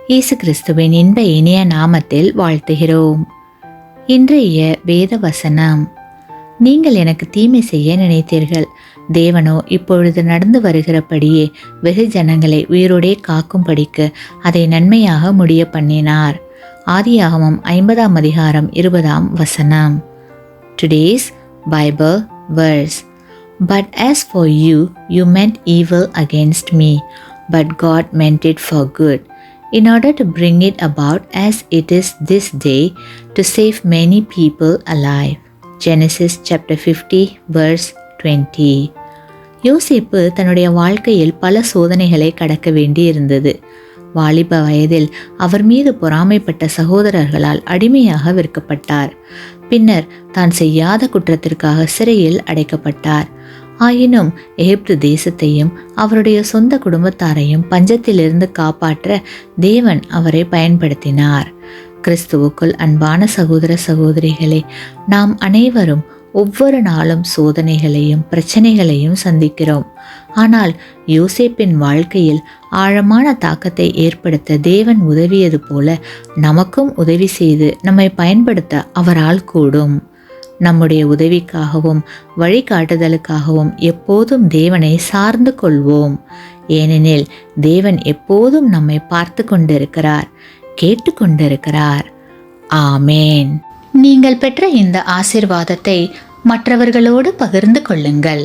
இயேசு கிறிஸ்துவின் இன்ப இனிய நாமத்தில் வாழ்த்துகிறோம். இன்றைய வேத வசனம்: நீங்கள் எனக்கு தீமை செய்ய நினைத்தீர்கள், தேவனோ இப்பொழுது நடந்து வருகிறபடியே வெகு ஜனங்களை உயிரோடே காக்கும்படிக்கு அதை நன்மையாக முடிய பண்ணினார். ஆதியாகமம் 50ஆம் அதிகாரம் 20ஆம் வசனம். Today's Bible verse: But as for you, you meant evil against me, but God meant it for good, in order to bring it about as it is this day, to save many people alive. Genesis chapter 50 verse 20. யோசேப்பு தன்னுடைய வாழ்க்கையில் பல சோதனைகளை கடக்க வேண்டி இருந்தது. வாலிப வயதில் அவர் மீது பொறாமைப்பட்ட சகோதரர்களால் அடிமையாக விற்கப்பட்டார். பின்னர் தான் செய்யாத குற்றத்திற்காக சிறையில் அடைக்கப்பட்டார். ஆயினும் எகிப்து தேசத்தையும் அவருடைய சொந்த குடும்பத்தாரையும் பஞ்சத்திலிருந்து காப்பாற்ற தேவன் அவரை பயன்படுத்தினார். கிறிஸ்துவுக்குள் அன்பான சகோதர சகோதரிகளே, நாம் அனைவரும் ஒவ்வொரு நாளும் சோதனைகளையும் பிரச்சனைகளையும் சந்திக்கிறோம். ஆனால் யோசேப்பின் வாழ்க்கையில் ஆழமான தாக்கத்தை ஏற்படுத்த தேவன் உதவியது போல நமக்கும் உதவி செய்து நம்மை பயன்படுத்த அவரால் கூடும். நம்முடைய உதவிக்காகவும் வழிகாட்டுதலுக்காகவும் எப்போதும் தேவனை சார்ந்து கொள்வோம். ஏனெனில் தேவன் எப்போதும் நம்மை பார்த்து கொண்டிருக்கிறார், கேட்டுக்கொண்டிருக்கிறார். ஆமேன். நீங்கள் பெற்ற இந்த ஆசீர்வாதத்தை மற்றவர்களோடு பகிர்ந்து கொள்ளுங்கள்.